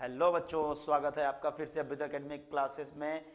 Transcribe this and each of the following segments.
Hello बच्चों, स्वागत है आपका फिर से अभ्युदय एकेडमिक क्लासेस में।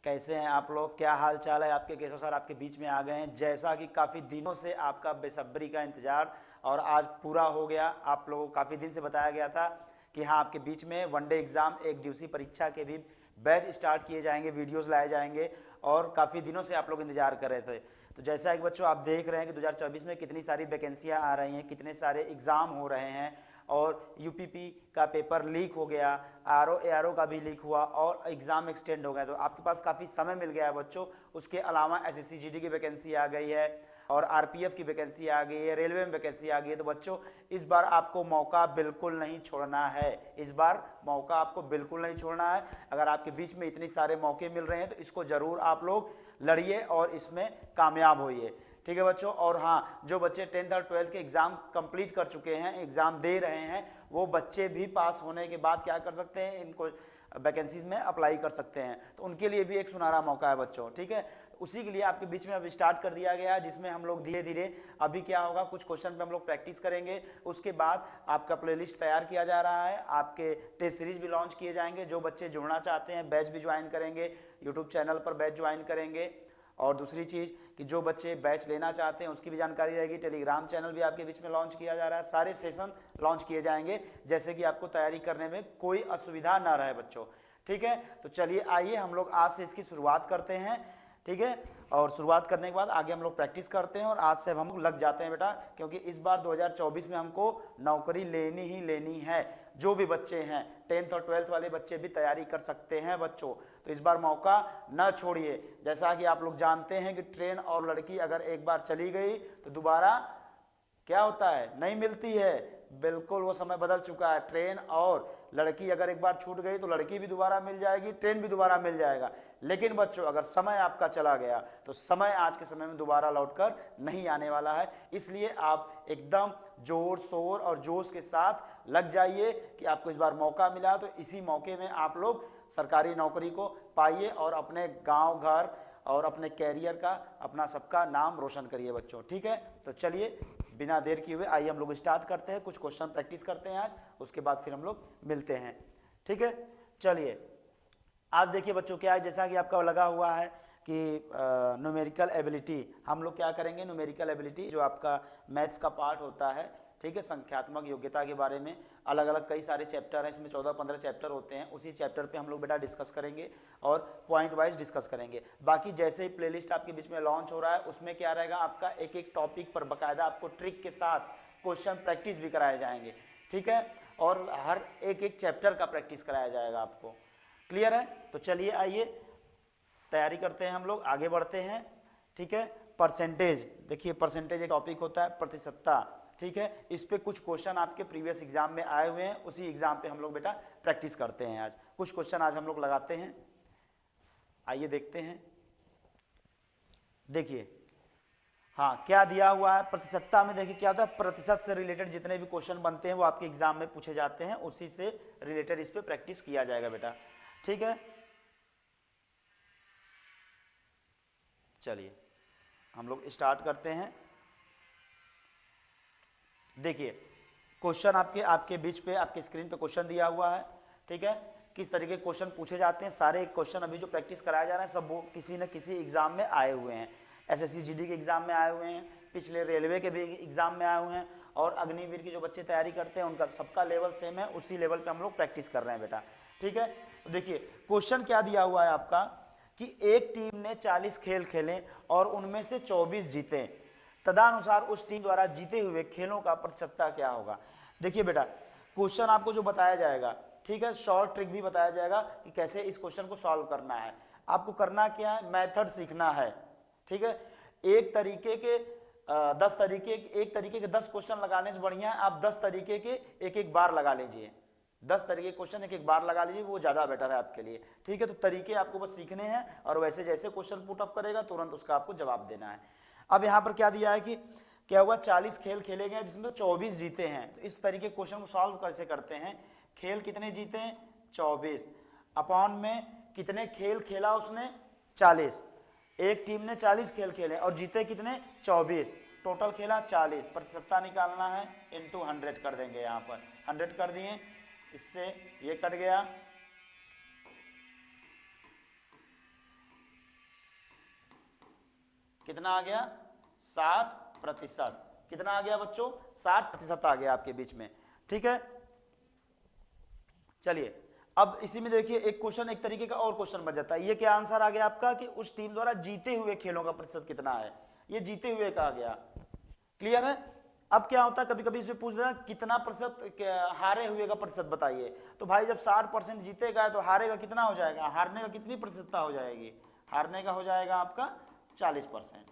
कैसे हैं आप लोग? क्या हाल चाल है आपके? केशव सर आपके बीच में आ गए हैं, जैसा कि काफ़ी दिनों से आपका बेसब्री का इंतजार और आज पूरा हो गया। आप लोगों को काफ़ी दिन से बताया गया था कि हाँ, आपके बीच में वनडे एग्ज़ाम, एक दिवसीय परीक्षा के भी बैच स्टार्ट किए जाएंगे, वीडियोस लाए जाएंगे और काफ़ी दिनों से आप लोग इंतजार कर रहे थे। तो जैसा कि बच्चों आप देख रहे हैं कि 2024 में कितनी सारी वैकेंसियाँ आ रही हैं, कितने सारे एग्ज़ाम हो रहे हैं और यूपीपी का पेपर लीक हो गया, आरओ एआरओ का भी लीक हुआ और एग्ज़ाम एक्सटेंड हो गया। तो आपके पास काफ़ी समय मिल गया है बच्चों। उसके अलावा एसएससी जीडी की वैकेंसी आ गई है और आरपीएफ की वैकेंसी आ गई है, रेलवे में वैकेंसी आ गई है। तो बच्चों इस बार आपको मौका बिल्कुल नहीं छोड़ना है, इस बार मौका आपको बिल्कुल नहीं छोड़ना है। अगर आपके बीच में इतने सारे मौके मिल रहे हैं तो इसको ज़रूर आप लोग लड़िए और इसमें कामयाब होइए, ठीक है बच्चों। और हाँ, जो बच्चे 10th और 12th के एग्ज़ाम कंप्लीट कर चुके हैं, एग्ज़ाम दे रहे हैं, वो बच्चे भी पास होने के बाद क्या कर सकते हैं, इनको वैकेंसीज में अप्लाई कर सकते हैं। तो उनके लिए भी एक सुनहरा मौका है बच्चों, ठीक है। उसी के लिए आपके बीच में अब स्टार्ट कर दिया गया है, जिसमें हम लोग धीरे धीरे अभी क्या होगा, कुछ क्वेश्चन पे हम लोग प्रैक्टिस करेंगे। उसके बाद आपका प्लेलिस्ट तैयार किया जा रहा है, आपके टेस्ट सीरीज भी लॉन्च किए जाएंगे। जो बच्चे जुड़ना चाहते हैं बैच भी ज्वाइन करेंगे, यूट्यूब चैनल पर बैच ज्वाइन करेंगे। और दूसरी चीज़ कि जो बच्चे बैच लेना चाहते हैं उसकी भी जानकारी रहेगी। टेलीग्राम चैनल भी आपके बीच में लॉन्च किया जा रहा है, सारे सेशन लॉन्च किए जाएंगे जैसे कि आपको तैयारी करने में कोई असुविधा ना रहे बच्चों, ठीक है। तो चलिए आइए हम लोग आज से इसकी शुरुआत करते हैं, ठीक है। और शुरुआत करने के बाद आगे हम लोग प्रैक्टिस करते हैं और आज से हम लोग लग जाते हैं बेटा, क्योंकि इस बार 2024 में हमको नौकरी लेनी ही लेनी है। जो भी बच्चे हैं 10th और 12th वाले बच्चे भी तैयारी कर सकते हैं बच्चों, तो इस बार मौका न छोड़िए। जैसा कि आप लोग जानते हैं कि ट्रेन और लड़की अगर एक बार चली गई तो दोबारा क्या होता है, नहीं मिलती है। बिल्कुल वो समय बदल चुका है। ट्रेन और लड़की अगर एक बार छूट गई तो लड़की भी दोबारा मिल जाएगी, ट्रेन भी दोबारा मिल जाएगा। लेकिन बच्चों अगर समय आपका चला गया तो समय आज के समय में दोबारा लौटकर नहीं आने वाला है। इसलिए आप एकदम जोर शोर और जोश के साथ लग जाइए कि आपको इस बार मौका मिला, तो इसी मौके में आप लोग सरकारी नौकरी को पाइए और अपने गांव घर और अपने कैरियर का, अपना सबका नाम रोशन करिए बच्चों, ठीक है। तो चलिए बिना देर किए हुए आइए हम लोग स्टार्ट करते हैं, कुछ क्वेश्चन प्रैक्टिस करते हैं आज, उसके बाद फिर हम लोग मिलते हैं, ठीक है। चलिए आज देखिए बच्चों क्या है, जैसा कि आपका लगा हुआ है कि न्यूमेरिकल एबिलिटी, हम लोग क्या करेंगे, न्यूमेरिकल एबिलिटी जो आपका मैथ्स का पार्ट होता है, ठीक है, संख्यात्मक योग्यता के बारे में अलग अलग कई सारे चैप्टर हैं, इसमें 14-15 चैप्टर होते हैं। उसी चैप्टर पे हम लोग बेटा डिस्कस करेंगे और पॉइंट वाइज डिस्कस करेंगे। बाकी जैसे ही प्लेलिस्ट आपके बीच में लॉन्च हो रहा है उसमें क्या रहेगा, आपका एक एक टॉपिक पर बाकायदा आपको ट्रिक के साथ क्वेश्चन प्रैक्टिस भी कराए जाएंगे, ठीक है। और हर एक एक चैप्टर का प्रैक्टिस कराया जाएगा आपको, क्लियर है। तो चलिए आइए तैयारी करते हैं, हम लोग आगे बढ़ते हैं, ठीक है। परसेंटेज, देखिए परसेंटेज एक टॉपिक होता है, प्रतिशतता, ठीक है। इस पे कुछ क्वेश्चन आपके प्रीवियस एग्जाम में आए हुए हैं, उसी एग्जाम पे हम लोग बेटा प्रैक्टिस करते हैं। आज कुछ क्वेश्चन आज हम लोग लगाते हैं, आइए देखते हैं। देखिए हाँ क्या दिया हुआ है प्रतिशतता में, देखिए क्या होता है, प्रतिशत से रिलेटेड जितने भी क्वेश्चन बनते हैं वो आपके एग्जाम में पूछे जाते हैं, उसी से रिलेटेड इस पे प्रैक्टिस किया जाएगा बेटा, ठीक है। चलिए हम लोग स्टार्ट करते हैं। देखिए क्वेश्चन आपके आपके बीच पे आपके स्क्रीन पे क्वेश्चन दिया हुआ है, ठीक है। किस तरीके के क्वेश्चन पूछे जाते हैं, सारे क्वेश्चन अभी जो प्रैक्टिस कराया जा रहा है सब वो किसी न किसी एग्जाम में आए हुए हैं। एसएससी जीडी के एग्जाम में आए हुए हैं, पिछले रेलवे के भी एग्जाम में आए हुए हैं, और अग्निवीर की जो बच्चे तैयारी करते हैं उनका सबका लेवल सेम है, उसी लेवल पर हम लोग प्रैक्टिस कर रहे हैं बेटा, ठीक है। तो देखिए क्वेश्चन क्या दिया हुआ है आपका कि एक टीम ने 40 खेल खेले और उनमें से 24 जीते, तदनुसार उस टीम द्वारा जीते हुए खेलों का प्रतिशतता क्या होगा। देखिए बेटा क्वेश्चन आपको जो बताया जाएगा, ठीक है, शॉर्ट ट्रिक भी बताया जाएगा कि कैसे इस क्वेश्चन को सॉल्व करना है। आपको करना क्या है, मेथड सीखना है, ठीक है। एक तरीके के 10 तरीके, एक तरीके के 10 क्वेश्चन लगाने से बढ़िया है आप 10 तरीके के एक एक बार लगा लीजिए, 10 तरीके क्वेश्चन एक एक बार लगा लीजिए, वो ज़्यादा बेटर है आपके लिए, ठीक है। तो तरीके आपको बस सीखने हैं और वैसे जैसे क्वेश्चन पुट अप करेगा तुरंत उसका आपको जवाब देना है। अब यहाँ पर क्या दिया है कि क्या हुआ, 40 खेल खेले गए जिसमें 24 जीते हैं। तो इस तरीके क्वेश्चन को सॉल्व कैसे करते हैं, खेल कितने जीते हैं 24, अपॉन में कितने खेल खेला उसने 40, एक टीम ने 40 खेल खेले और जीते कितने 24, टोटल खेला 40, प्रतिशतता निकालना है, इनटू 100 कर देंगे, यहाँ पर 100 कर दिए इससे ये कट गया, कितना आ गया 60%। कितना आ गया बच्चों 60% आ गया आपके बीच में, ठीक है। चलिए अब इसी में देखिए एक क्वेश्चन, एक तरीके का और क्वेश्चन बच जाता है। ये क्या आंसर आ गया आपका कि उस टीम द्वारा जीते हुए खेलों का प्रतिशत कितना है, ये जीते हुए का आ गया। क्लियर है। अब क्या होता है कभी कभी इसमें पूछ देना कितना प्रतिशत हारे हुए का प्रतिशत बताइए, तो भाई जब 60% जीतेगा तो हारेगा कितना हो जाएगा, हारने का कितनी प्रतिशतता हो जाएगी, हारने का हो जाएगा आपका 40%।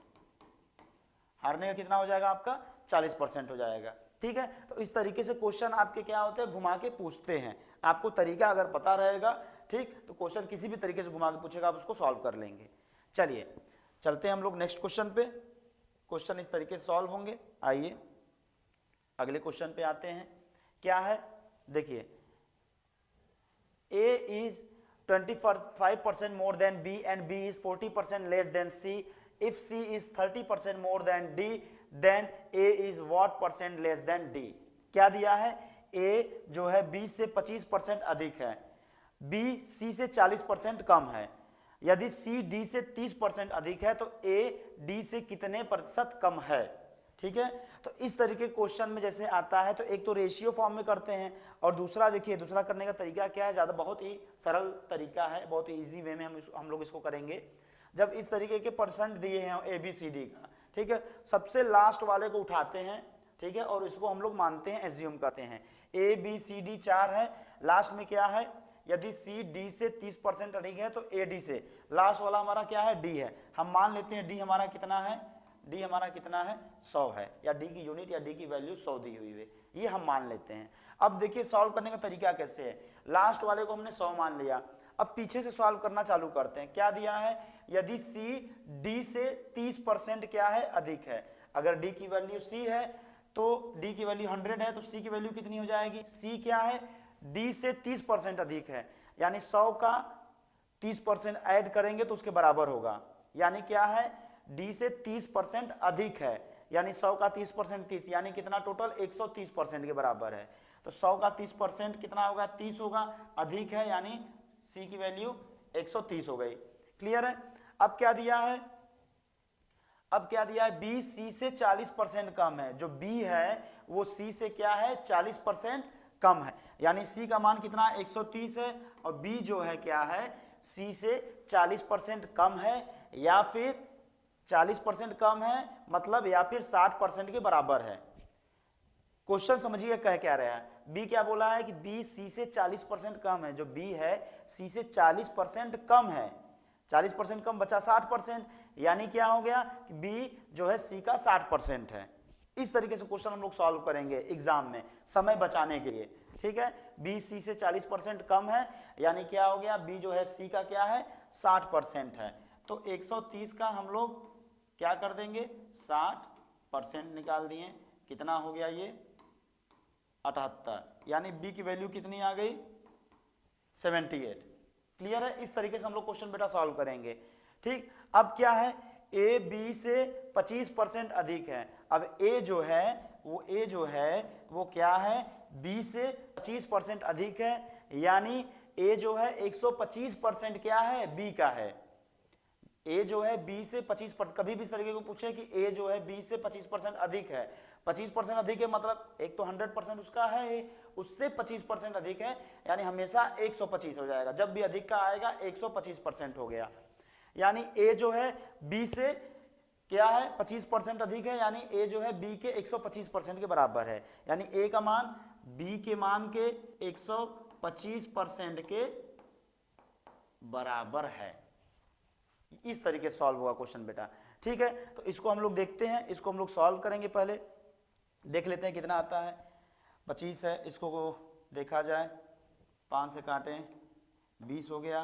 हारने का कितना हो जाएगा आपका 40% हो जाएगा, ठीक है। तो इस तरीके से क्वेश्चन आपके क्या होते हैं, घुमा के पूछते हैं। आपको तरीका अगर पता रहेगा, ठीक, तो क्वेश्चन किसी भी तरीके से घुमा के पूछेगा, आप उसको सॉल्व कर लेंगे। चलिए चलते हैं हम लोग नेक्स्ट क्वेश्चन पे। क्वेश्चन इस तरीके से सॉल्व होंगे। आइए अगले क्वेश्चन पे आते हैं। क्या है देखिए, A is 25% more than B and B is 40% less than C. If C is 30% more than D, then A is what percent less than D? क्या दिया है, A जो है B से 25% अधिक है, B C से 40% कम है। यदि C D से 30% अधिक है तो A D से कितने प्रतिशत कम है, ठीक है। तो इस तरीके क्वेश्चन में जैसे आता है तो एक तो रेशियो फॉर्म में करते हैं, और दूसरा देखिए दूसरा करने का तरीका क्या है, ज़्यादा बहुत ही सरल तरीका है, बहुत ही इजी वे में हम लोग इसको करेंगे। जब इस तरीके के परसेंट दिए हैं ए बी सी डी का, ठीक है, सबसे लास्ट वाले को उठाते हैं, ठीक है, और इसको हम लोग मानते हैं, एज्यूम करते हैं ए बी सी डी 4 है, लास्ट में क्या है, यदि सी डी से 30% अधिक है तो ए डी से, लास्ट वाला हमारा क्या है, डी है। हम मान लेते हैं डी हमारा कितना है, डी हमारा कितना है 100 है, या डी की यूनिट या डी की वैल्यू 100 दी हुई है, ये हम मान लेते हैं। अब देखिए सॉल्व करने का तरीका कैसे है, लास्ट वाले को हमने 100 मान लिया, अब पीछे से सॉल्व करना चालू करते हैं। क्या दिया है, यदि सी डी से 30% क्या है अधिक है, अगर डी की वैल्यू सी है तो डी की वैल्यू 100 है तो सी की वैल्यू कितनी हो जाएगी, सी क्या है डी से 30% अधिक है, यानी 100 का 30% ऐड करेंगे तो उसके बराबर होगा, यानी क्या है डी से 30% अधिक है, यानी 100 का 30% 30, यानी कितना टोटल 130% के बराबर है। तो 100 का 30% कितना होगा 30 होगा, अधिक है यानी सी की वैल्यू 130 हो गई। क्लियर है। अब क्या दिया है, अब क्या दिया है, बी सी से 40% कम है, जो बी है वो सी से क्या है 40% कम है, यानी सी का मान कितना 130 है, और बी जो है क्या है सी से 40% कम है, या फिर 40% कम है मतलब, या फिर 60% के बराबर है। क्वेश्चन समझिए कह क्या रहा है, बी क्या बोला है कि बी सी से 40% कम है, जो बी है सी से 40% कम है, 40% कम बचा 60%, यानी क्या हो गया कि बी जो है सी का 60% है। इस तरीके से क्वेश्चन हम लोग सॉल्व करेंगे एग्जाम में समय बचाने के लिए, ठीक है। बी सी से 40% कम है, यानी क्या हो गया बी जो है सी का क्या है 60% है, तो 130 का हम लोग क्या कर देंगे 60% निकाल दिए, कितना हो गया ये 78, यानी बी की वैल्यू कितनी आ गई 78। क्लियर है। इस तरीके से हम लोग क्वेश्चन बेटा सॉल्व करेंगे, ठीक। अब क्या है ए बी से 25% अधिक है, अब ए जो है वो क्या है बी से 25% अधिक है, यानी ए जो है 125% क्या है बी का है, ए जो है बी से 25%, कभी भी इस तरीके को पूछे कि ए जो है बी से 25% अधिक है, 25% अधिक है मतलब एक तो 100% उसका है, उससे 25% अधिक है, यानी हमेशा 125 हो जाएगा, जब भी अधिक का आएगा 125% हो गया, यानी ए जो है बी से क्या है 25% अधिक है, यानी ए जो है बी के 125% के बराबर है, यानी ए का मान बी के मान के 125% के बराबर है। इस तरीके से सॉल्व हुआ क्वेश्चन बेटा, ठीक है। तो इसको हम लोग देखते हैं, इसको हम लोग सॉल्व करेंगे, पहले देख लेते हैं कितना आता है। 25 है, इसको देखा जाए 5 से काटें 20 हो गया,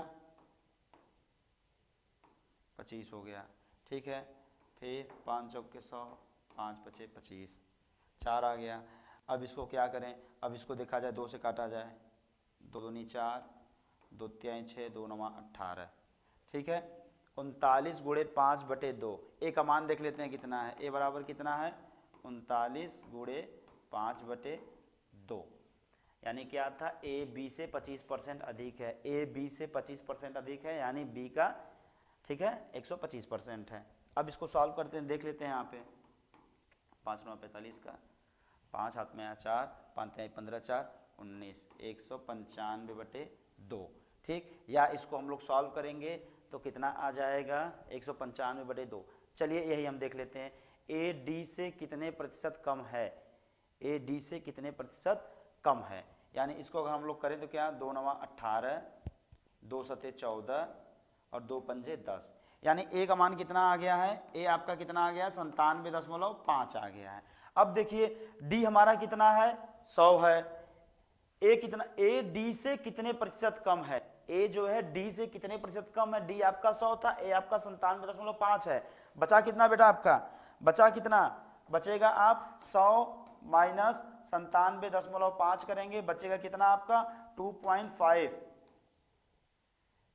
25 हो गया, ठीक है। फिर 5 चौक के 100, 5 पचे 25, 4 आ गया। अब इसको क्या करें, अब इसको देखा जाए 2 से काटा जाए, 2 दूनी 4, 2 तिहाई 6, 2 नवा 18, ठीक है। 39 गुणे 5/2, ए का मान देख लेते हैं कितना है, ए बराबर कितना है 39 गुणे 5/2, यानी क्या था, ए बी से 25% अधिक है, ए बी से 25% अधिक है, यानी बी का ठीक है 125% है। अब इसको सॉल्व करते हैं, देख लेते हैं यहाँ पे 5 9 45 का 5 हाथ में 4 5 15 4 19 195/2 ठीक। या इसको हम लोग सॉल्व करेंगे तो कितना आ जाएगा 195/2। चलिए यही हम देख लेते हैं, ए डी से कितने प्रतिशत कम है, ए डी से कितने प्रतिशत कम है। यानी इसको अगर हम लोग करें तो क्या 2 9 18 2 7 14 और 2 पंजे 10, यानी ए का मान कितना आ गया है, ए आपका कितना आ गया 97.5 आ गया है। अब देखिए डी हमारा कितना है 100 है, ए कितना, ए डी से कितने प्रतिशत कम है, ए जो है डी से कितने प्रतिशत कम है, डी आपका 100 था, ए आपका 97.5 है। बचा कितना बेटा आपका, बचा कितना, बचेगा आप 100 माइनस 97.5 करेंगे, बचेगा कितना आपका 2.5,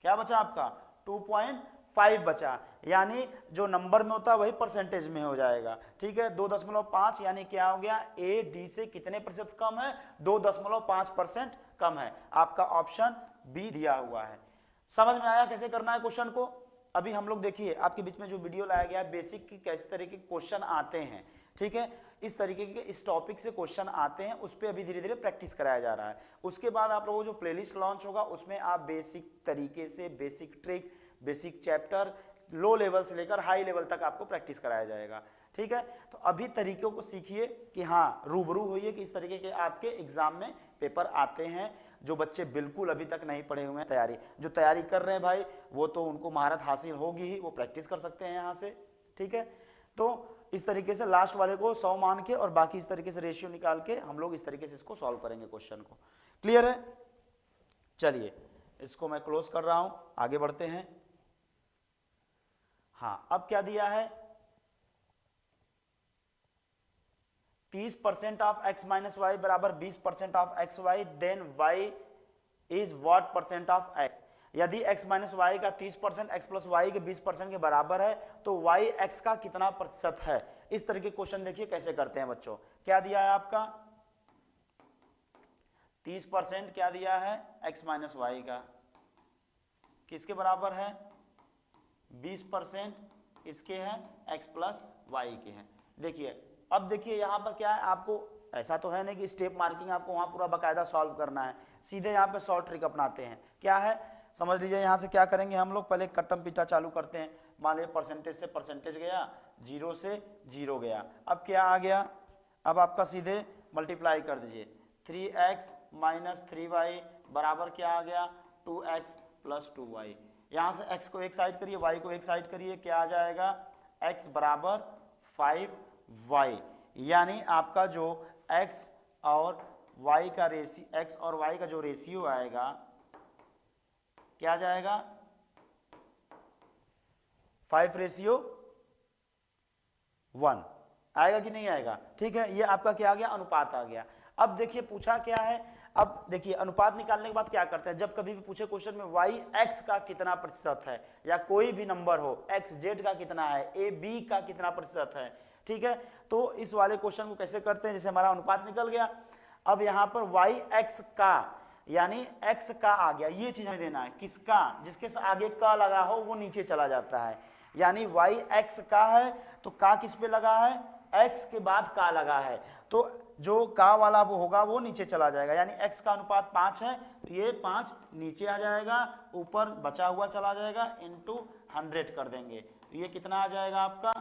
क्या बचा आपका 2.5 बचा। यानी जो नंबर में होता है वही परसेंटेज में हो जाएगा, ठीक है 2.5, यानी क्या हो गया ए डी से कितने प्रतिशत कम है, 2.5% कम है। आपका ऑप्शन बी दिया हुआ है। समझ में आया कैसे करना है क्वेश्चन को। अभी हम लोग देखिए आपके बीच में जो वीडियो लाया गया है बेसिक की कैसे तरीके के क्वेश्चन आते हैं, ठीक है, इस तरीके के इस टॉपिक से क्वेश्चन आते हैं, उस पर अभी धीरे धीरे प्रैक्टिस कराया जा रहा है। उसके बाद आप लोगों को जो प्लेलिस्ट लॉन्च होगा उसमें आप बेसिक तरीके से basic trick, basic chapter, low level से लेकर हाई लेवल तक आपको प्रैक्टिस कराया जाएगा, ठीक है। तो अभी तरीकों को सीखिए कि हाँ रूबरू होइए कि इस तरीके के आपके एग्जाम में पेपर आते हैं। जो बच्चे बिल्कुल अभी तक नहीं पढ़े हुए हैं, तैयारी जो तैयारी कर रहे हैं भाई, वो तो उनको महारत हासिल होगी ही, वो प्रैक्टिस कर सकते हैं यहाँ से, ठीक है। तो इस तरीके से लास्ट वाले को 100 मान के और बाकी इस तरीके से रेशियो निकाल के हम लोग इस तरीके से इसको सॉल्व करेंगे क्वेश्चन को। क्लियर है। चलिए इसको मैं क्लोज कर रहा हूं, आगे बढ़ते हैं। हाँ अब क्या दिया है, 30% ऑफ x माइनस वाई बराबर 20% of x y, then y is what percent of x। यदि x माइनस वाई का 30% x प्लस वाई के 20% के बराबर है तो y x का कितना प्रतिशत है। इस तरह के क्वेश्चन देखिए कैसे करते हैं बच्चों। क्या दिया है आपका 30% क्या दिया है x माइनस वाई का, किसके बराबर है 20% इसके हैं x प्लस वाई के हैं। देखिए अब देखिए यहाँ पर क्या है, आपको ऐसा तो है नहीं कि स्टेप मार्किंग आपको वहाँ पूरा बकायदा सॉल्व करना है, सीधे यहाँ पे शॉर्ट ट्रिक अपनाते हैं। क्या है समझ लीजिए, यहाँ से क्या करेंगे हम लोग, पहले कट्टम पीटा चालू करते हैं। मान लीजिए परसेंटेज से परसेंटेज गया, 0 से 0 गया, अब क्या आ गया, अब आपका सीधे मल्टीप्लाई कर दीजिए, 3x माइनस 3y बराबर क्या आ गया 2x प्लस 2y। यहाँ से x को एक साइड करिए, y को एक साइड करिए, क्या आ जाएगा x बराबर 5y। यानी आपका जो x और y का रेशियो, x और y का जो रेशियो आएगा क्या जाएगा 5:1 आएगा कि नहीं आएगा, ठीक है। ये आपका क्या आ गया अनुपात आ गया। अब देखिए पूछा क्या है, अब देखिए अनुपात निकालने के बाद क्या करते हैं, जब कभी भी पूछे क्वेश्चन में y x का कितना प्रतिशत है या कोई भी नंबर हो, x z का कितना है, a b का कितना प्रतिशत है, ठीक है। तो इस वाले क्वेश्चन को कैसे करते हैं, जैसे हमारा अनुपात निकल गया, अब यहाँ पर y x का यानी x का आ गया, ये चीज हमें देना है, किसका, जिसके आगे का लगा हो वो नीचे चला जाता है। यानी y x का है तो का किस पे लगा है, x के बाद का लगा है, तो जो का वाला वो होगा वो नीचे चला जाएगा। यानी x का अनुपात 5 है तो ये 5 नीचे आ जाएगा, ऊपर बचा हुआ चला जाएगा, इनटू 100 कर देंगे तो ये कितना आ जाएगा आपका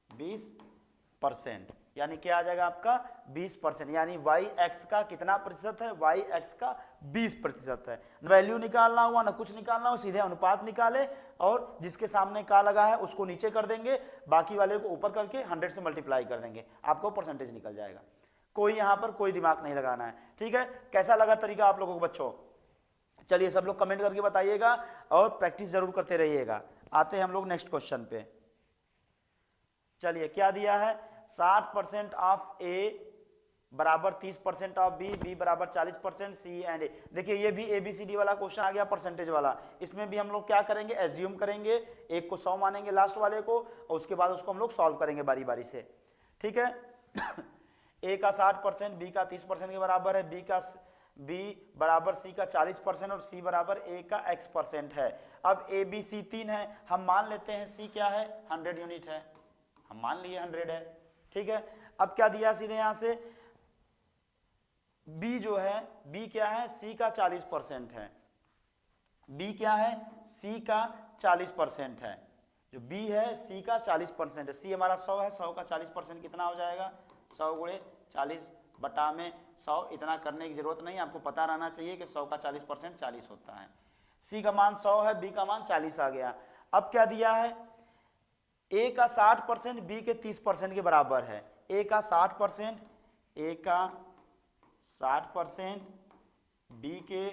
20%। यानी क्या आ जाएगा आपका 20%। यानी y x का कितना प्रतिशत है, y x का 20% है। वैल्यू निकालना हुआ ना कुछ निकालना हो, सीधे अनुपात निकाले और जिसके सामने का लगा है उसको नीचे कर देंगे, बाकी वाले को ऊपर करके 100 से मल्टीप्लाई कर देंगे, आपको परसेंटेज निकल जाएगा। कोई यहाँ पर कोई दिमाग नहीं लगाना है, ठीक है। कैसा लगा तरीका आप लोगों को बच्चों, चलिए सब लोग कमेंट करके बताइएगा और प्रैक्टिस जरूर करते रहिएगा। आते हैं हम लोग नेक्स्ट क्वेश्चन पे। चलिए क्या दिया है, 60% ऑफ ए बराबर 30% ऑफ बी, बी बराबर 40%, सी एंड ए। देखिए ये भी ABCD वाला क्वेश्चन आ गया परसेंटेज वाला। इसमें भी हम लोग क्या करेंगे, एज्यूम करेंगे, एक को 100 मानेंगे लास्ट वाले को और उसके बाद उसको हम लोग सॉल्व करेंगे बारी बारी से, ठीक है। ए का 60%, बी का 30% के बराबर है, बी बराबर सी का 40% और सी बराबर ए का x% है। अब ए बी सी 3 है, हम मान लेते हैं सी क्या है 100 यूनिट है, हम मान लिए 100 है, ठीक है। अब क्या दिया सीधे यहां से, बी जो है, बी क्या है सी का 40% है, बी क्या है सी का 40% है, जो बी है सी का 40% है, सी हमारा 100 है, 100 का 40% कितना हो जाएगा 100 गुणे 40 बटा में 100, इतना करने की जरूरत नहीं, आपको पता रहना चाहिए कि 100 का 40% 40 होता है। सी का मान 100 है, बी का मान 40 आ गया। अब क्या दिया है, ए का 60% बी के 30% के बराबर है, ए का 60%, ए का 60% बी के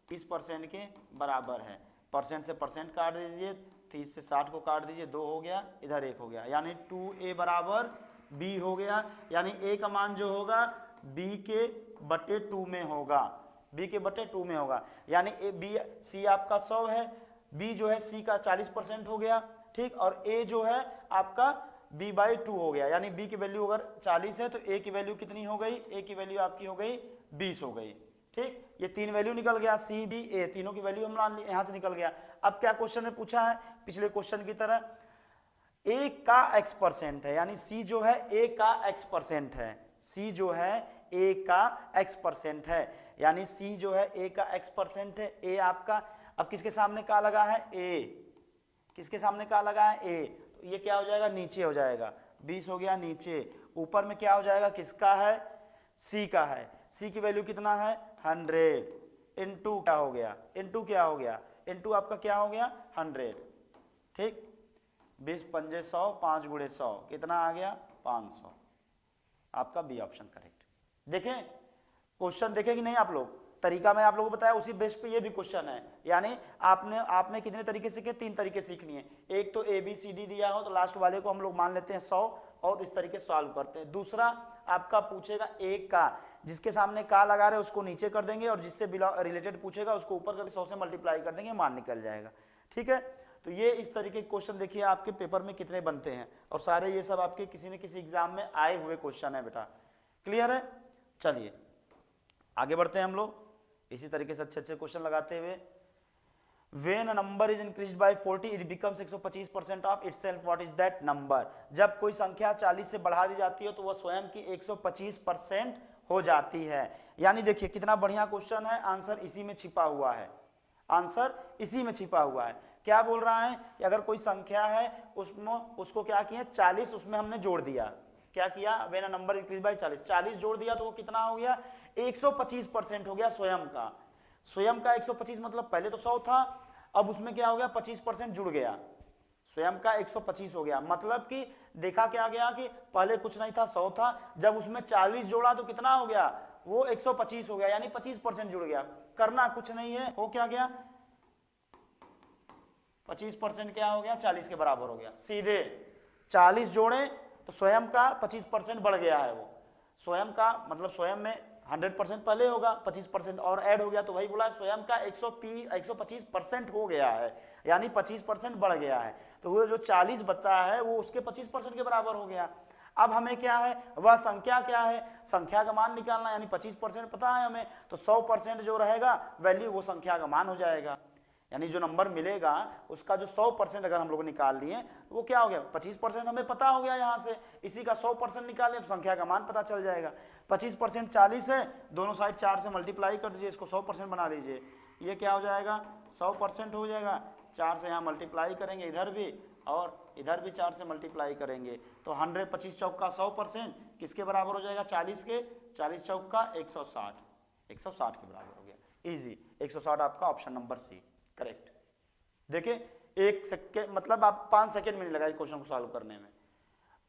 30% के बराबर है, परसेंट से परसेंट काट दीजिए, 30 से 60 को काट दीजिए, 2 हो गया, इधर 1 हो गया, यानी 2a बराबर b हो गया, यानी a का मान जो होगा b के बटे 2 में होगा, b के बटे 2 में होगा, यानी b c आपका 100 है, b जो है c का 40% हो गया, ठीक, और a जो है आपका b/2 हो गया, यानी b की वैल्यू अगर 40 है तो a की वैल्यू कितनी हो गई, a की वैल्यू आपकी हो गई 20 हो गई, ठीक। ये 3 वैल्यू निकल गया, सी बी ए, तीनों की वैल्यू हम मान ली, यहां से निकल गया। अब क्या क्वेश्चन में पूछा है, पिछले क्वेश्चन की तरह ए का x% है, यानी सी जो है ए का x% है, सी जो है ए का x% है, यानी सी जो है ए का x% है, ए आपका, अब किसके सामने का लगा है ए, किसके सामने का लगा है ए, तो ये क्या हो जाएगा नीचे हो जाएगा, 20 हो गया नीचे, ऊपर में क्या हो जाएगा किसका है सी का है, सी की वैल्यू कितना है 100 इंटू क्या हो गया, इंटू क्या हो गया, इंटू आपका क्या हो गया 100, ठीक, 20 पंजे 100, 5 गुणे 100 कितना आ गया 500, आपका बी ऑप्शन करेक्ट। देखें क्वेश्चन देखें कि नहीं आप लोग, तरीका मैं आप लोगों को बताया उसी बेस पे ये भी क्वेश्चन है, यानी आपने कितने तरीके सीखे, 3 तरीके सीखनी है, एक तो ए बी सी डी दिया हो तो लास्ट वाले को हम लोग मान लेते हैं 100 और इस तरीके सॉल्व करते हैं। दूसरा आपका पूछेगा एक का, जिसके सामने का लगा रहे उसको नीचे कर देंगे और जिससे रिलेटेड पूछेगा उसको ऊपर करके 100 से मल्टीप्लाई कर देंगे, मान निकल जाएगा, ठीक है। तो ये इस तरीके के क्वेश्चन देखिए आपके पेपर में कितने बनते हैं, और सारे ये सब आपके किसी न किसी एग्जाम में आए हुए क्वेश्चन है बेटा, क्लियर है। चलिए आगे बढ़ते हैं हम लोग इसी तरीके से अच्छे क्वेश्चन लगाते हुए। When a number is increased by 40, it becomes 125% of itself. What is that number? जब कोई संख्या 40 से बढ़ा दी जाती है तो वह स्वयं की 125% हो जाती है। यानी देखिए कितना बढ़िया क्वेश्चन है, आंसर इसी में छिपा हुआ है, आंसर इसी में छिपा हुआ है। क्या बोल रहा है कि अगर कोई संख्या है उसमें उसको क्या किया 40 उसमें हमने जोड़ दिया, क्या किया when a number increase by 40 जोड़ दिया तो वो कितना हो गया 125% हो गया स्वयं का, स्वयं का 125 मतलब पहले तो 100 था, अब उसमें क्या हो गया 25% जुड़ गया, स्वयं का 125 हो गया, मतलब कि देखा क्या गया कि पहले कुछ नहीं था 100 था, जब उसमें 40 जोड़ा तो कितना हो गया वो 125 हो गया, यानी 25% जुड़ गया। करना कुछ नहीं है, हो क्या गया 25% क्या हो गया 40 के बराबर हो गया, सीधे 40 जोड़े तो स्वयं का 25% बढ़ गया है, वो स्वयं का मतलब स्वयं में 100% पहले होगा, 25% और ऐड हो गया तो वही बोला स्वयं का 125% हो गया है, यानी 25% बढ़ गया है, तो वो जो 40 बचा है वो उसके 25% के बराबर हो गया। अब हमें क्या है वह संख्या क्या है, संख्या का मान निकालना, यानी 25% पता है हमें, तो 100% जो रहेगा वैल्यू वो संख्या का मान हो जाएगा, यानी जो नंबर मिलेगा उसका जो 100% अगर हम लोग निकाल लिए तो वो क्या हो गया 25% हमें पता हो गया, यहाँ से इसी का 100% निकाल लिया तो संख्या का मान पता चल जाएगा। 25% 40 है, दोनों साइड 4 से मल्टीप्लाई कर दीजिए, इसको 100% बना लीजिए, ये क्या हो जाएगा 100% हो जाएगा, 4 से यहाँ मल्टीप्लाई करेंगे इधर भी और इधर भी 4 से मल्टीप्लाई करेंगे तो 100 25 चौक का 100% किसके बराबर हो जाएगा 40 के, 40 चौक का 160 के बराबर हो गया, ईजी 160 आपका ऑप्शन नंबर सी करेक्ट। देखिए 1 सेकेंड मतलब आप 5 सेकेंड में नहीं लगा क्वेश्चन को सॉल्व करने में,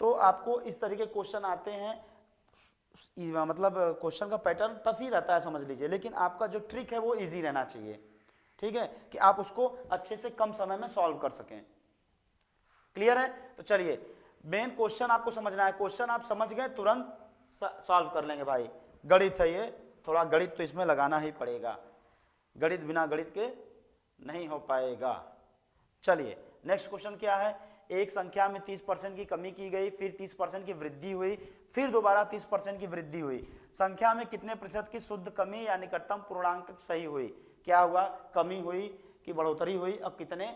तो आपको इस तरीके क्वेश्चन आते हैं, मतलब क्वेश्चन का पैटर्न टफ ही रहता है समझ लीजिए, लेकिन आपका जो ट्रिक है वो इजी रहना चाहिए, ठीक है, कि आप उसको अच्छे से कम समय में सॉल्व कर सकें, क्लियर है। तो चलिए मेन क्वेश्चन आपको समझना है, क्वेश्चन आप समझ गए तुरंत सॉल्व कर लेंगे भाई, गणित है ये, थोड़ा गणित तो इसमें लगाना ही पड़ेगा, गणित बिना गणित के नहीं हो पाएगा। चलिए नेक्स्ट क्वेश्चन क्या है, एक संख्या में 30% की कमी की गई, फिर 30% की वृद्धि हुई, फिर दोबारा 30% की वृद्धि हुई। संख्या में कितने प्रतिशत की शुद्ध कमी या निकटतम पूर्णांक तक सही हुई? क्या हुआ, कमी हुई कि बढ़ोतरी हुई, और कितने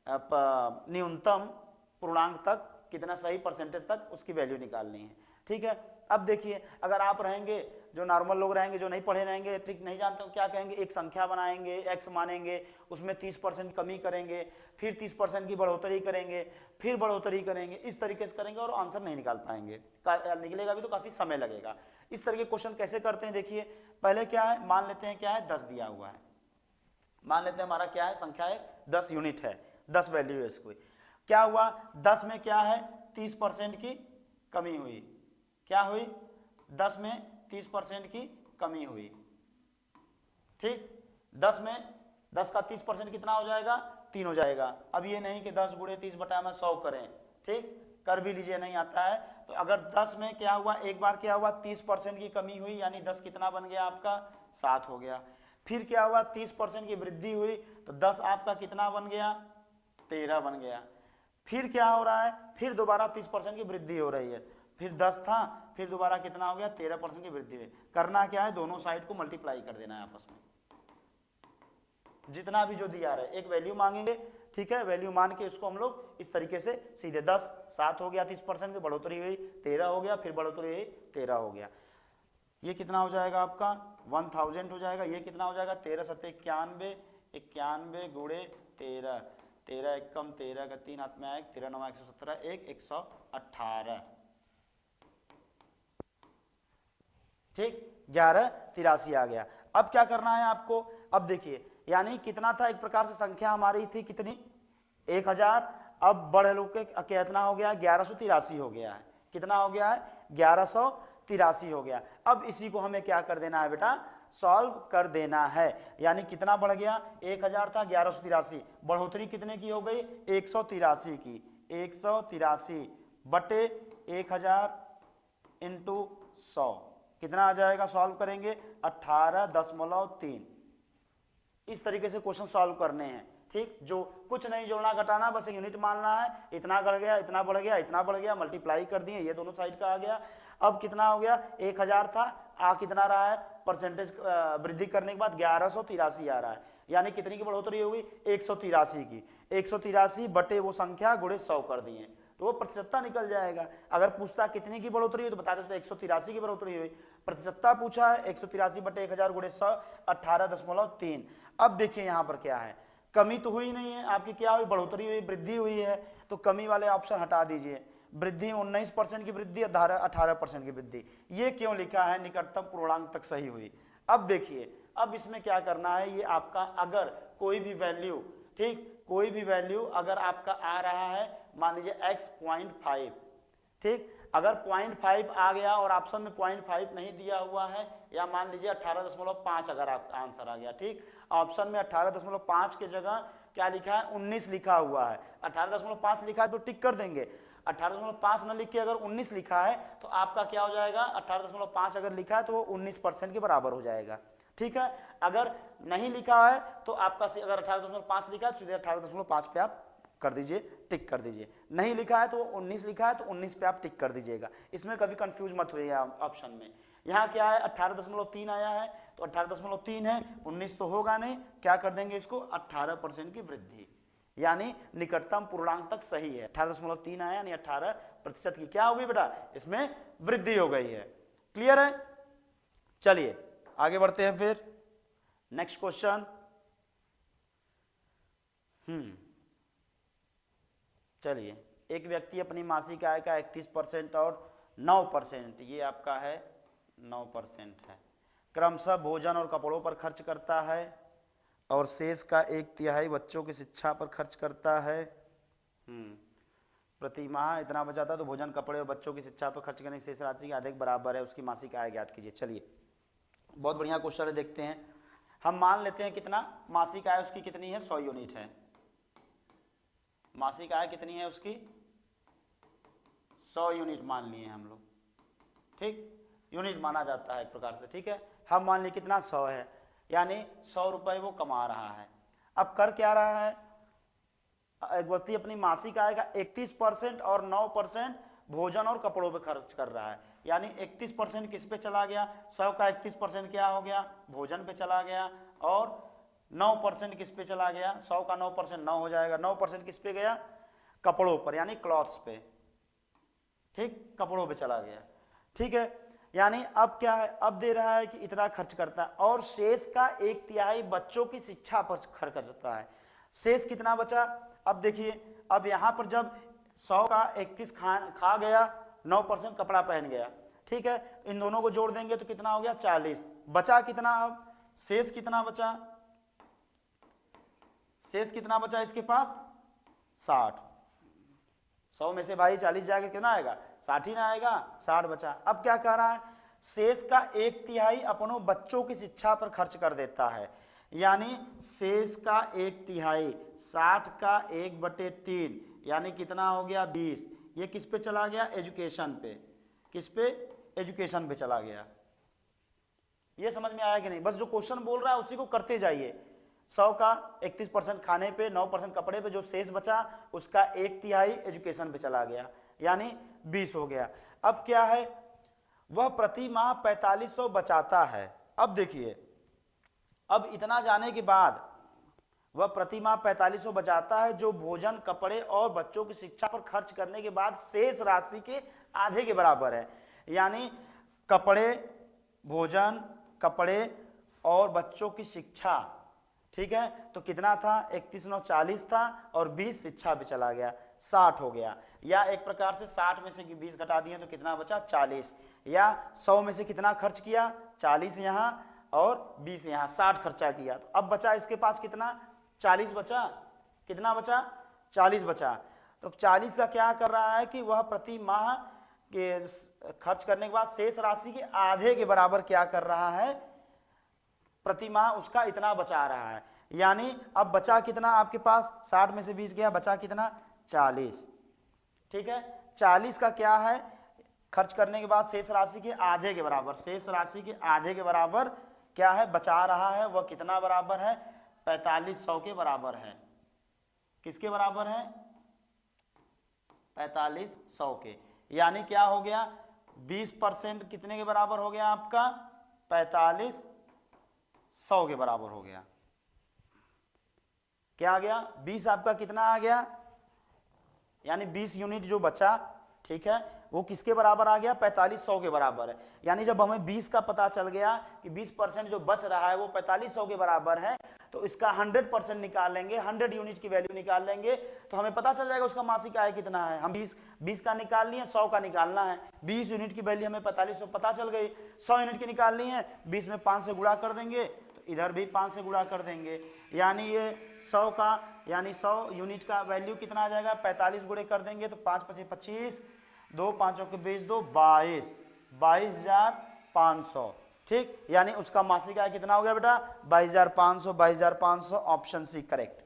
न्यूनतम पूर्णांक तक, कितना सही परसेंटेज तक उसकी वैल्यू निकालनी है। ठीक है, अब देखिए अगर आप रहेंगे, जो नॉर्मल लोग रहेंगे, जो नहीं पढ़े रहेंगे, ठीक नहीं जानते हो क्या कहेंगे, एक संख्या बनाएंगे, x मानेंगे, उसमें 30% कमी करेंगे, फिर 30% की बढ़ोतरी करेंगे, फिर बढ़ोतरी करेंगे, इस तरीके से करेंगे और आंसर नहीं निकाल पाएंगे, निकलेगा भी तो काफी समय लगेगा। इस तरह के क्वेश्चन कैसे करते हैं, देखिए पहले क्या है, मान लेते हैं क्या है, 10 दिया हुआ है, मान लेते हैं हमारा क्या है, संख्या है 10 यूनिट है, 10 वैल्यू है इसको। क्या हुआ, 10 में क्या है, 30% की कमी हुई, क्या हुई, 10 में 30% की कमी हुई। ठीक, 10 में 10 का 30% कितना हो जाएगा, 3 हो जाएगा। अब ये नहीं कि 10 गुणे 30 बटा में 100 करें, ठीक, कर भी लीजिए, नहीं आता है तो। अगर 10 में क्या हुआ, एक बार क्या हुआ, 30% की कमी हुई, यानी 10 कितना बन गया आपका, 7 हो गया। फिर क्या हुआ, 30% की वृद्धि हुई, तो 10 आपका कितना बन गया, 13 बन गया। फिर क्या हो रहा है, फिर दोबारा 30% की वृद्धि हो रही है, फिर 10 था, फिर दोबारा कितना हो गया, 13% की वृद्धि हुई। करना क्या है, दोनों साइड को मल्टीप्लाई कर देना है आपस में, जितना भी जो दिया रहे, एक वैल्यू मांगेंगे, ठीक है, वैल्यू मान के इसको हम लोग इस तरीके से सीधे 10, 7 हो गया, 30% की बढ़ोतरी हुई, 13 हो गया, फिर बढ़ोतरी हुई, 13 हो गया। ये कितना हो जाएगा आपका, 1000 हो जाएगा। ये कितना हो जाएगा, 13 सत्ते 91, 91 गुणे 13, 13 एकम 13 का 3 हाथ में आए, 13 9 117, 118, ठीक, 1183 आ गया। अब क्या करना है आपको, अब देखिए, यानी कितना था, एक प्रकार से संख्या हमारी थी कितनी, 1000, अब बढ़ लो के कितना हो गया, 1183 हो गया है। कितना हो गया है, 1183 हो गया। अब इसी को हमें क्या कर देना है बेटा, सॉल्व कर देना है। यानी कितना बढ़ गया, 1000 था, 1183, बढ़ोतरी कितने की हो गई, 183 की, 183 बटे 1000 इंटू 100, कितना आ जाएगा, सॉल्व करेंगे 18.3। इस तरीके से क्वेश्चन सॉल्व करने हैं, ठीक, जो कुछ नहीं जोड़ना घटाना, बस एक यूनिट मानना है, इतना बढ़ गया, इतना बढ़ गया, इतना बढ़ गया, मल्टीप्लाई कर दिए, ये दोनों साइड का आ गया। अब कितना हो गया, 1000 था, आ कितना रहा है, परसेंटेज वृद्धि करने के बाद 1183 आ रहा है, यानी कितनी की बढ़ोतरी होगी, 183 की, 183 बटे वो संख्या गुणे 100 कर दिए, तो वो प्रतिशतता निकल जाएगा। अगर पूछता कितनी की बढ़ोतरी हुई तो बता देते 183 की बढ़ोतरी हुई, प्रतिशतता पूछा है, 183 बटे 1000 गुणे 100, 18.3। अब देखिए यहाँ पर क्या है, कमी तो हुई नहीं है आपकी, क्या हुई, बढ़ोतरी हुई, वृद्धि हुई है, तो कमी वाले ऑप्शन हटा दीजिए। वृद्धि 19% की वृद्धि, 18% की वृद्धि, ये क्यों लिखा है, निकटतम पूर्णांक तक सही हुई। अब देखिए, अब इसमें क्या करना है, ये आपका अगर कोई भी वैल्यू, ठीक, कोई भी वैल्यू अगर आपका आ रहा है, मान लीजिए x 0.5, ठीक, अगर 0.5 आ गया और ऑप्शन में 0.5 नहीं दिया हुआ है, या मान लीजिए 18.5 अगर आपका आंसर आ गया, ठीक, ऑप्शन में 18.5 की जगह क्या लिखा है, 19 लिखा हुआ है, 18.5 लिखा है तो टिक कर देंगे, 18.5 न लिख के अगर 19 लिखा है तो आपका क्या हो जाएगा, 18.5 अगर लिखा है तो वो 19% के बराबर हो जाएगा। ठीक है, अगर नहीं लिखा है तो आपका अगर 18.5 लिखा है तो सीधे 18.5 पे आप कर दीजिए, टिक कर दीजिए, नहीं लिखा है तो 19 लिखा है तो 19 पे आप टिक कर दीजिएगा। इसमें कभी कंफ्यूज मत होइए ऑप्शन में। यहाँ क्या है, 18.3 आया है तो 18.3 है, 19 तो होगा नहीं, क्या कर देंगे इसको, 18% की वृद्धि, यानी निकटतम पूर्णांक तक सही है। 18.3 आया यानी 18% की क्या होगी बेटा, इसमें वृद्धि हो गई है। क्लियर है, चलिए आगे बढ़ते हैं फिर नेक्स्ट क्वेश्चन। चलिए, एक व्यक्ति अपनी मासिक आय का 31% और 9%, ये आपका है 9% है, क्रमशः भोजन और कपड़ों पर खर्च करता है और शेष का 1/3 बच्चों की शिक्षा पर खर्च करता है। प्रति माह इतना बचाता है तो भोजन, कपड़े और बच्चों की शिक्षा पर खर्च करने की शेष राशि के अधिक बराबर है उसकी मासिक आय ज्ञात कीजिए। चलिए बहुत बढ़िया क्वेश्चन है, देखते हैं। हम मान लेते हैं कितना, मासिक आय उसकी कितनी है, 100 यूनिट है, मासिक आय कितनी है उसकी, 100 यूनिट मान लिए हम लोग, ठीक, यूनिट माना जाता है एक प्रकार से, ठीक है। हम मान लिए कितना, 100 है, यानी 100 रुपए वो कमा रहा है। अब कर क्या रहा है, एक व्यक्ति अपनी मासिक आय का 31% और 9% भोजन और कपड़ों पे खर्च कर रहा है, यानी 31% किस पे चला गया, 100 का 31% क्या हो गया, भोजन पे चला गया, और 9% किस पे चला गया, 100 का 9% 9 हो जाएगा, 9% किस पे गया, कपड़ों पर यानी क्लॉथ्स पे, ठीक, कपड़ों पे चला गया। ठीक है, यानी अब क्या है, अब दे रहा है कि इतना खर्च करता है, और शेष का 1/3 बच्चों की शिक्षा पर खर्च करता है। शेष कितना बचा, अब देखिए, अब यहां पर जब 100 का 31 खा गया, 9% कपड़ा पहन गया, ठीक है, इन दोनों को जोड़ देंगे तो कितना हो गया, 40, बचा कितना, अब शेष कितना बचा, शेष कितना बचा इसके पास, 60, 100 में से भाई 40 जाके कितना आएगा, 60 ही ना आएगा, 60 बचा। अब क्या कह रहा है, शेष का 1/3 अपनों बच्चों की शिक्षा पर खर्च कर देता है, यानी शेष का 1/3, 60 का 1/3 यानी कितना हो गया, 20, ये किस पे चला गया, एजुकेशन पे, किस पे, एजुकेशन पे चला गया। ये समझ में आया कि नहीं, बस जो क्वेश्चन बोल रहा है उसी को करते जाइए। 100 का 31% खाने पे, 9% कपड़े पे, जो शेष बचा उसका 1/3 एजुकेशन पे चला गया, यानी 20 हो गया। अब क्या है, वह प्रति माह 4500 बचाता है। अब देखिए, अब इतना जाने के बाद वह प्रति माह 4500 बचाता है, जो भोजन, कपड़े और बच्चों की शिक्षा पर खर्च करने के बाद शेष राशि के आधे के बराबर है, यानी कपड़े, भोजन, कपड़े और बच्चों की शिक्षा, ठीक है, तो कितना था, 31,940 था और 20 शिक्षा पे चला गया, 60 हो गया। या एक प्रकार से 60 में से 20 घटा दिए तो कितना बचा, 40, या 100 में से कितना खर्च किया, 40 यहाँ और 20 यहाँ, 60 खर्चा किया, तो अब बचा इसके पास कितना, 40 बचा, कितना बचा, 40 बचा। तो 40 का क्या कर रहा है कि वह प्रति माह के खर्च करने के बाद शेष राशि के आधे के बराबर क्या कर रहा है, प्रति माह उसका इतना बचा रहा है, यानी अब बचा कितना आपके पास, 60 में से 20 गया, बचा कितना, 40, ठीक है, 40 का क्या है, खर्च करने के बाद शेष राशि के आधे के बराबर, शेष राशि के आधे के बराबर क्या है, बचा रहा है, वह कितना बराबर है, 4500 के बराबर है, किसके बराबर है, 4500 के, यानी क्या हो गया, 20% कितने के बराबर हो गया आपका, 4500 के बराबर हो गया। क्या आ गया, 20 आपका कितना आ गया, यानी 20 यूनिट जो बचा, ठीक है, वो किसके बराबर आ गया, 4500 के बराबर है। यानी जब हमें 20 का पता चल गया कि 20% जो बच रहा है वो 4500 के बराबर है, तो इसका 100% निकाल लेंगे, 100 यूनिट की वैल्यू निकाल लेंगे, तो हमें पता चल जाएगा उसका मासिक आय कितना है। हम 20 का निकाल लिए, 100 का निकालना है, 20 यूनिट की वैल्यू हमें 4500 पता चल गई, 100 यूनिट की निकालनी है, 20 में 5 से गुणा कर देंगे, तो इधर भी 5 से गुणा कर देंगे, यानी ये 100 का, यानी 100 यूनिट का वैल्यू कितना आ जाएगा, 45 गुणे कर देंगे तो 5 × 5 = 25, 2 5 के 20 2 22, 22,500, ठीक, यानी उसका मासिक आय कितना हो गया बेटा, 22,500, 22,500, ऑप्शन सी करेक्ट।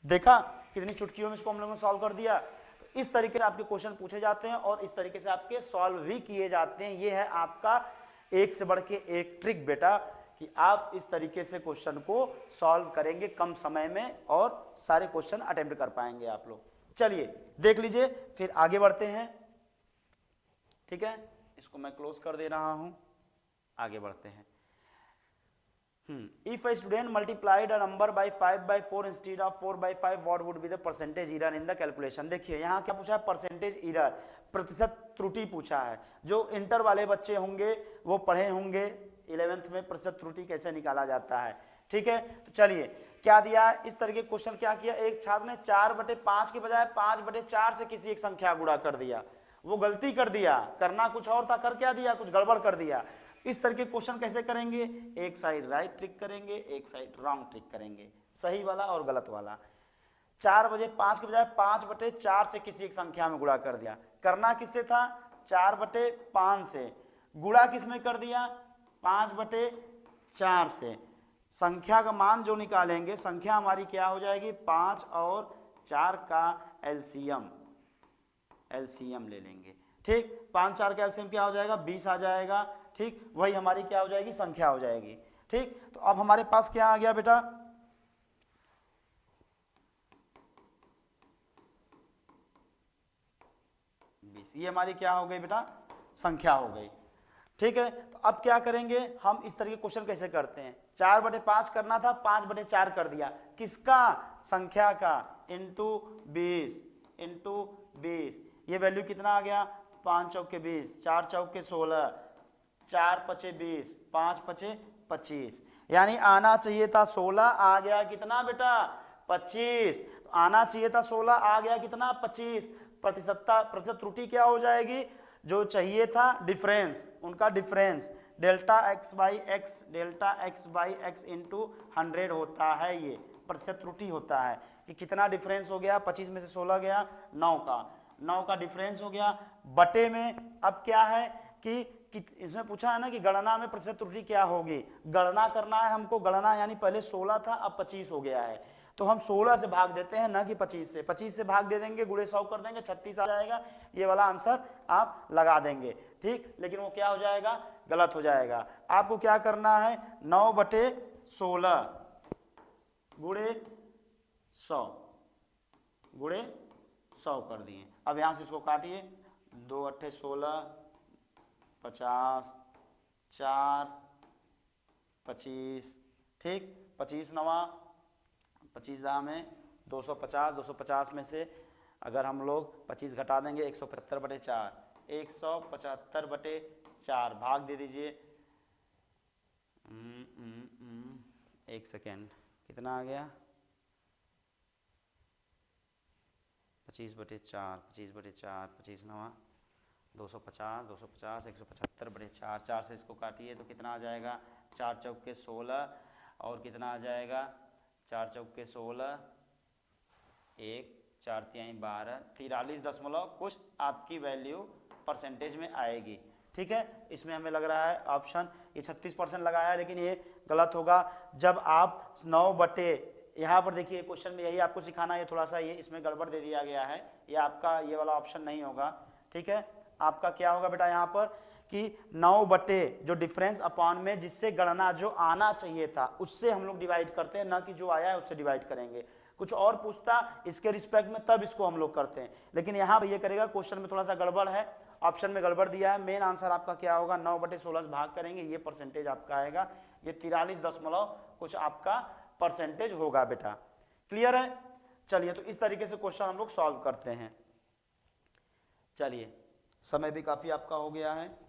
देखा कितनी चुटकियों में इसको हम लोगों ने सॉल्व कर दिया। तो इस तरीके से आपके क्वेश्चन पूछे जाते हैं और इस तरीके से आपके सॉल्व भी किए जाते हैं। ये है आपका एक से बढ़ के एक ट्रिक बेटा, कि आप इस तरीके से क्वेश्चन को सॉल्व करेंगे कम समय में और सारे क्वेश्चन अटेम्प्ट कर पाएंगे आप लोग। चलिए देख लीजिए, फिर आगे बढ़ते हैं, ठीक है, इसको मैं क्लोज कर दे रहा हूं, आगे बढ़ते हैं। If a student multiplied a number by 5/4 instead of 4/5, what would be the percentage error in the calculation? देखिए यहाँ क्या पूछा है, परसेंटेज एरर, प्रतिशत त्रुटि पूछा है। जो इंटर वाले बच्चे होंगे वो पढ़े होंगे 11th में प्रतिशत त्रुटि कैसे निकाला जाता है, ठीक है। तो चलिए क्या दिया, इस तरह के क्वेश्चन क्या किया, एक छात्र ने 4/5 के बजाय 5/4 से किसी एक संख्या गुणा कर दिया, वो गलती कर दिया, करना कुछ और था, कर क्या दिया, कुछ गड़बड़ कर दिया। इस तरह के क्वेश्चन कैसे करेंगे, एक साइड राइट ट्रिक करेंगे, एक साइड रॉन्ग ट्रिक करेंगे, सही वाला और गलत वाला। 4/5 के बजाय 5/4 से किसी एक संख्या में गुणा कर दिया, करना किससे था, 4/5 से, गुणा किस में कर दिया, 5/4 से। संख्या का मान जो निकालेंगे, संख्या हमारी क्या हो जाएगी, 5 और 4 का एलसीएम ले लेंगे, ठीक, 5 4 का एलसीएम क्या हो जाएगा, 20 आ जाएगा, ठीक, वही हमारी क्या हो जाएगी, संख्या हो जाएगी, ठीक। तो अब हमारे पास क्या आ गया बेटा, 25। ये हमारी क्या हो गई बेटा, संख्या हो गई। ठीक है, तो अब क्या करेंगे हम, इस तरह के क्वेश्चन कैसे करते हैं, 4/5 करना था, 5/4 कर दिया, किसका, संख्या का, इंटू 20 इंटू 20, ये वैल्यू कितना आ गया, 5 चौके 20, 4 चौके 16, 4 पचे 20, 5 पचे 25, यानी आना चाहिए था 16, आ गया कितना बेटा, 25। आना चाहिए था 16, आ गया कितना, 25। प्रतिशत त्रुटि क्या हो जाएगी, जो चाहिए था डिफरेंस, उनका difference delta x by x into 100 होता है, ये प्रतिशत त्रुटि होता है कि कितना डिफरेंस हो गया, 25 में से 16 गया, 9 का डिफरेंस हो गया, बटे में अब क्या है कि इसमें पूछा है ना कि गणना में प्रतिशत त्रुटि क्या होगी, गणना करना है हमको, गणना यानी पहले 16 था अब 25 हो गया है, तो हम 16 से भाग देते हैं ना कि 25 से, 25 से भाग दे देंगे, गुणे 100 कर देंगे, 36 आ जाएगा, ये वाला आंसर आप लगा देंगे। ठीक, लेकिन वो क्या हो जाएगा, गलत हो जाएगा। आपको क्या करना है, 9/16 गुणे 100 कर दिए। अब यहां से इसको काटिए, 2 अट्ठे 16, 50, 4 25, ठीक, 25 नवा 25 दहा में 250, 250 में से अगर हम लोग 25 घटा देंगे 175/4, 175/4 भाग दे दीजिए, एक सेकेंड, कितना आ गया, 25/4, 25/4, 25 नवा 250, 250, 175/4, 4 से इसको काटिए तो कितना आ जाएगा, 4 चौके 16 और कितना आ जाएगा, 4 चौके 16, 1 4 तिहाई 12, 43 कुछ आपकी वैल्यू परसेंटेज में आएगी। ठीक है, इसमें हमें लग रहा है ऑप्शन ये 36% लगाया है, लेकिन ये गलत होगा। जब आप 9 बटे, यहाँ पर देखिए क्वेश्चन में यही आपको सिखाना है, थोड़ा सा ये इसमें गड़बड़ दे दिया गया है, ये आपका ये वाला ऑप्शन नहीं होगा। ठीक है, आपका क्या होगा बेटा यहाँ पर कि 9 बटे जो डिफरेंस अपॉन में जिससे गणना जो आना चाहिए था उससे हम लोग डिवाइड करते हैं, ना कि जो आया है उससे डिवाइड करेंगे। कुछ और पूछता इसके रिस्पेक्ट में तब इसको हम लोग करते हैं, लेकिन यहाँ ये करेगा, क्वेश्चन में थोड़ा सा गड़बड़ है, ऑप्शन में गड़बड़ दिया है। मेन आंसर आपका क्या होगा, 9/16 से भाग करेंगे, ये परसेंटेज आपका आएगा, ये 43 कुछ आपका परसेंटेज होगा बेटा। क्लियर है, चलिए तो इस तरीके से क्वेश्चन हम लोग सॉल्व करते हैं। चलिए, समय भी काफी आपका हो गया है।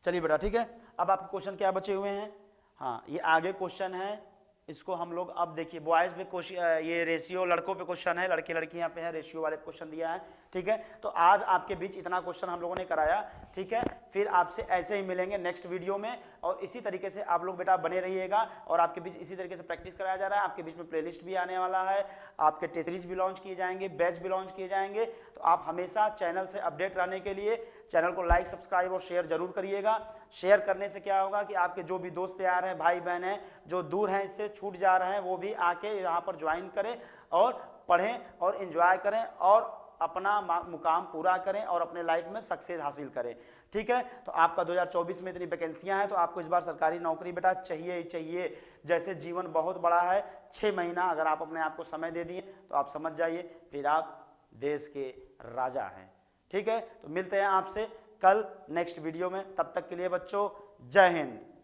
चलिए बेटा, ठीक है, अब आपके क्वेश्चन क्या बचे हुए हैं, हाँ ये आगे क्वेश्चन है, इसको हम लोग अब देखिए, बॉयज पे क्वेश्चन, ये रेशियो लड़कों पे क्वेश्चन है, लड़के लड़कियां पे है, रेशियो वाले क्वेश्चन दिया है। ठीक है, तो आज आपके बीच इतना क्वेश्चन हम लोगों ने कराया। ठीक है, फिर आपसे ऐसे ही मिलेंगे नेक्स्ट वीडियो में, और इसी तरीके से आप लोग बेटा बने रहिएगा, और आपके बीच इसी तरीके से प्रैक्टिस कराया जा रहा है। आपके बीच में प्लेलिस्ट भी आने वाला है, आपके टेस्ट सीरीज भी लॉन्च किए जाएंगे, बैच भी लॉन्च किए जाएंगे, तो आप हमेशा चैनल से अपडेट रहने के लिए चैनल को लाइक, सब्सक्राइब और शेयर जरूर करिएगा। शेयर करने से क्या होगा कि आपके जो भी दोस्त यार हैं, भाई बहन हैं, जो दूर हैं इससे छूट जा रहे हैं, वो भी आके यहाँ पर ज्वाइन करें और पढ़ें और एंजॉय करें और अपना मुकाम पूरा करें और अपने लाइफ में सक्सेस हासिल करें। ठीक है, तो आपका 2024 में इतनी वैकेंसियां हैं, तो आपको इस बार सरकारी नौकरी बेटा चाहिए ही चाहिए। जैसे जीवन बहुत बड़ा है, 6 महीना अगर आप अपने आप को समय दे दिए तो आप समझ जाइए फिर आप देश के राजा हैं। ठीक है, तो मिलते हैं आपसे कल नेक्स्ट वीडियो में, तब तक के लिए बच्चों जय हिंद।